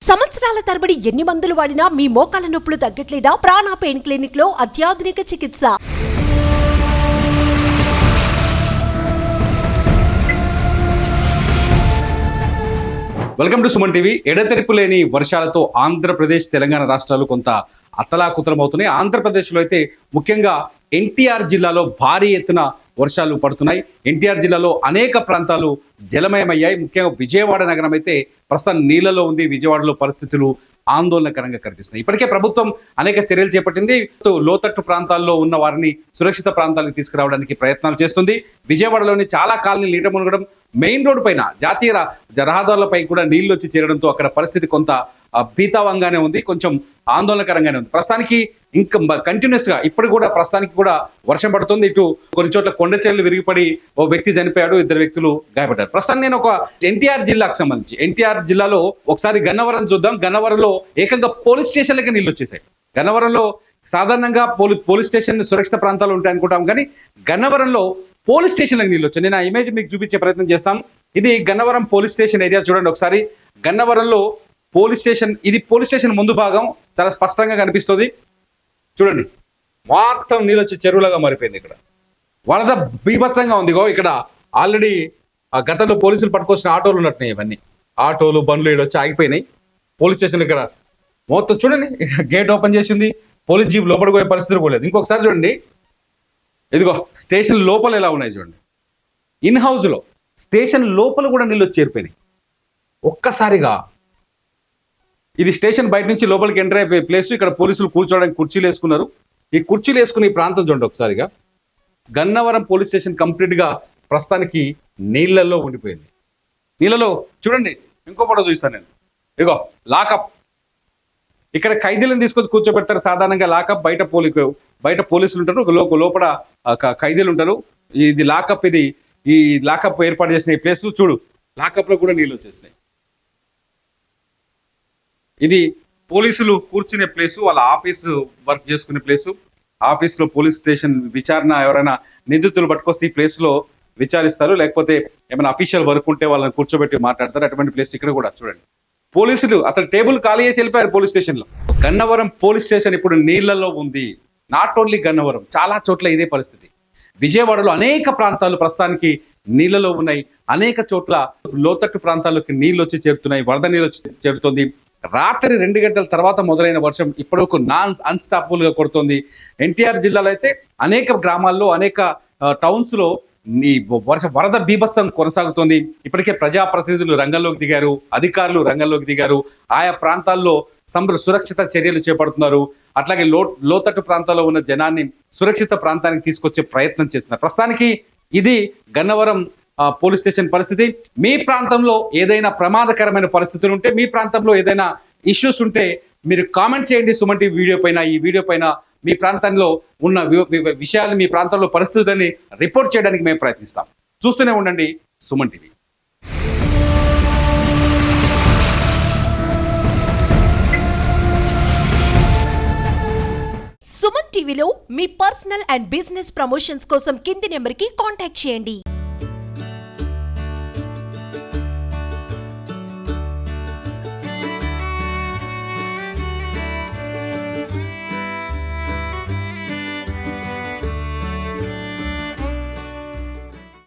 సంవత్సరాల తరబడి ఎన్ని మందులు వాడినా మీ మోకాల నొప్పులు తగ్గట్లేదా? ప్రాణ పెయిన్ క్లినిక్ లో అత్యాధునిక చికిత్స. Welcome to Suman TV. ఎడతెరిపు లేని వర్షాలతో ఆంధ్రప్రదేశ్, తెలంగాణ రాష్ట్రాలు కొంత అతలాకుతలమవుతున్నాయి. ఆంధ్రప్రదేశ్లో అయితే ముఖ్యంగా ఎన్టీఆర్ జిల్లాలో భారీ ఎత్తున వర్షాలు పడుతున్నాయి. ఎన్టీఆర్ జిల్లాలో అనేక ప్రాంతాలు జలమయమయ్యాయి. ముఖ్యంగా విజయవాడ నగరం అయితే ప్రస్తుతం నీళ్లలో ఉంది. విజయవాడలో పరిస్థితులు ఆందోళనకరంగా కనిపిస్తున్నాయి. ఇప్పటికే ప్రభుత్వం అనేక చర్యలు చేపట్టింది. లోతట్టు ప్రాంతాల్లో ఉన్న వారిని సురక్షిత ప్రాంతాలకు తీసుకురావడానికి ప్రయత్నాలు చేస్తుంది. విజయవాడలోని చాలా కాలనీలు నీట మునగడం, మెయిన్ రోడ్డు పైన జాతీయ రహదారులపై కూడా నీళ్లు వచ్చి చేరడంతో అక్కడ పరిస్థితి కొంత భీతావంగానే ఉంది, కొంచెం ఆందోళనకరంగానే ఉంది. ప్రస్తుతానికి ఇంకా కంటిన్యూస్ గా ఇప్పుడు కూడా ప్రస్తుతానికి కూడా వర్షం పడుతుంది. ఇటు కొన్ని చోట్ల కొండ చర్యలు విరిగిపడి ఓ వ్యక్తి చనిపోయాడు, 2 వ్యక్తులు గాయపడ్డారు. ప్రస్తుతం నేను ఒక ఎన్టీఆర్ జిల్లాకు సంబంధించి ఎన్టీఆర్ జిల్లాలో ఒకసారి గన్నవరం చూద్దాం. గన్నవరంలో ఏకంగా పోలీస్ స్టేషన్లకి నీళ్ళు వచ్చేసాయి. గన్నవరంలో సాధారణంగా పోలీస్ స్టేషన్ సురక్షిత ప్రాంతాలు ఉంటాయి అనుకుంటాం, కానీ గన్నవరంలో పోలీస్ స్టేషన్లకు నీళ్ళు వచ్చాయి. నేను ఆ ఇమేజ్ మీకు చూపించే ప్రయత్నం చేస్తాను. ఇది గన్నవరం పోలీస్ స్టేషన్ ఏరియా. చూడండి ఒకసారి. గన్నవరంలో పోలీస్ స్టేషన్, ఇది పోలీస్ స్టేషన్ ముందు భాగం చాలా స్పష్టంగా కనిపిస్తుంది. చూడండి, మొత్తం నీళ్ళు వచ్చి చెరువులాగా మారిపోయింది. ఇక్కడ వరద బీభత్సంగా ఉంది. ఇక్కడ ఆల్రెడీ గతంలో పోలీసులు పట్టుకొచ్చిన ఆటోలు ఉన్నట్టున్నాయి. ఇవన్నీ ఆటోలు, బండ్లు ఇక్కడ వచ్చి ఆగిపోయినాయి. పోలీస్ స్టేషన్ ఇక్కడ మొత్తం చూడండి, గేట్ ఓపెన్ చేసింది. పోలీస్ జీప్ లోపలికి పోయే పరిస్థితి కూడా లేదు. ఇంకొకసారి చూడండి, ఇదిగో స్టేషన్ లోపల ఎలా ఉన్నాయి చూడండి. ఇన్ హౌస్లో స్టేషన్ లోపల కూడా నీళ్ళు వచ్చి చేరిపోయినాయి ఒక్కసారిగా. ఇది స్టేషన్ బయట నుంచి లోపలికి ఎంటర్ అయిపోయే ప్లేస్. ఇక్కడ పోలీసులు కూర్చోవడానికి కుర్చీలు వేసుకున్నారు. ఈ కుర్చీలు వేసుకుని ఈ ప్రాంతం చూడండి ఒకసారిగా. గన్నవరం పోలీస్ స్టేషన్ కంప్లీట్గా ప్రస్తుతానికి నీళ్లలో ఉండిపోయింది. నీళ్ళలో చూడండి, ఇంకో ఫోటో చూస్తాను నేను. ఇగో లాకప్, ఇక్కడ ఖైదీలను తీసుకొచ్చి కూర్చోబెడతారు. సాధారణంగా లాకప్ బయట పోలీసులు ఉంటారు, లోపల ఖైదీలు ఉంటారు. ఇది లాకప్. ఈ లాకప్ ఏర్పాటు చేసిన ఈ ప్లేస్ చూడు, లాకప్ లో కూడా నీళ్ళు వచ్చేసినాయి. ఇది పోలీసులు కూర్చునే ప్లేసు, వాళ్ళ ఆఫీసు వర్క్ చేసుకునే ప్లేసు. ఆఫీస్లో పోలీస్ స్టేషన్ విచారణ, ఎవరైనా నిందితులు పట్టుకొస్తే ఈ ప్లేస్లో విచారిస్తారు, లేకపోతే ఏమైనా అఫీషియల్ వర్క్ ఉంటే వాళ్ళని కూర్చోబెట్టి మాట్లాడతారు. అటువంటి ప్లేస్ ఇక్కడ కూడా చూడండి. పోలీసులు అసలు టేబుల్ ఖాళీ చేసి వెళ్ళిపోయారు పోలీస్ స్టేషన్లో. గన్నవరం పోలీస్ స్టేషన్ ఇప్పుడు నీళ్లలో ఉంది. నాట్ ఓన్లీ గన్నవరం, చాలా చోట్ల ఇదే పరిస్థితి. విజయవాడలో అనేక ప్రాంతాలు ప్రస్తుతానికి నీళ్లలో ఉన్నాయి. అనేక చోట్ల లోతట్టు ప్రాంతాల్లోకి నీళ్ళు వచ్చి చేరుతున్నాయి. వరద నీళ్ళు వచ్చి చేరుతుంది. రాత్రి 2 గంటల తర్వాత మొదలైన వర్షం ఇప్పటివరకు అన్స్టాపబుల్ గా కొడుతోంది. ఎన్టీఆర్ జిల్లాలో అయితే అనేక గ్రామాల్లో, అనేక టౌన్స్ లో ఈ వరద బీభత్సం కొనసాగుతోంది. ఇప్పటికే ప్రజాప్రతినిధులు రంగంలోకి దిగారు, అధికారులు రంగంలోకి దిగారు. ఆయా ప్రాంతాల్లో సురక్షిత చర్యలు చేపడుతున్నారు. అట్లాగే లోతట్టు ప్రాంతాల్లో ఉన్న జనాన్ని సురక్షిత ప్రాంతానికి తీసుకొచ్చే ప్రయత్నం చేస్తున్నారు. ప్రస్తుతానికి ఇది గన్నవరం పోలీస్ స్టేషన్ పరిస్థితి. మీ ప్రాంతంలో ఏదైనా ప్రమాదకరమైన పరిస్థితులు ఉంటే, మీ ప్రాంతంలో ఏదైనా ఇష్యూస్ ఉంటే మీరు కామెంట్ చేయండి సుమన్ టీవీ వీడియో పైన. ఈ వీడియో పైన మీ ప్రాంతంలో ఉన్న విషయాలు, మీ ప్రాంతంలో పరిస్థితులని రిపోర్ట్ చేయడానికి మేము ప్రయత్నిస్తాం. చూస్తూనే ఉండండి సుమన్ టీవీ. సుమన్ టీవీలో మీ పర్సనల్ అండ్ బిజినెస్ ప్రమోషన్స్ కోసం కింది నెంబర్కి కాంటాక్ట్ చేయండి.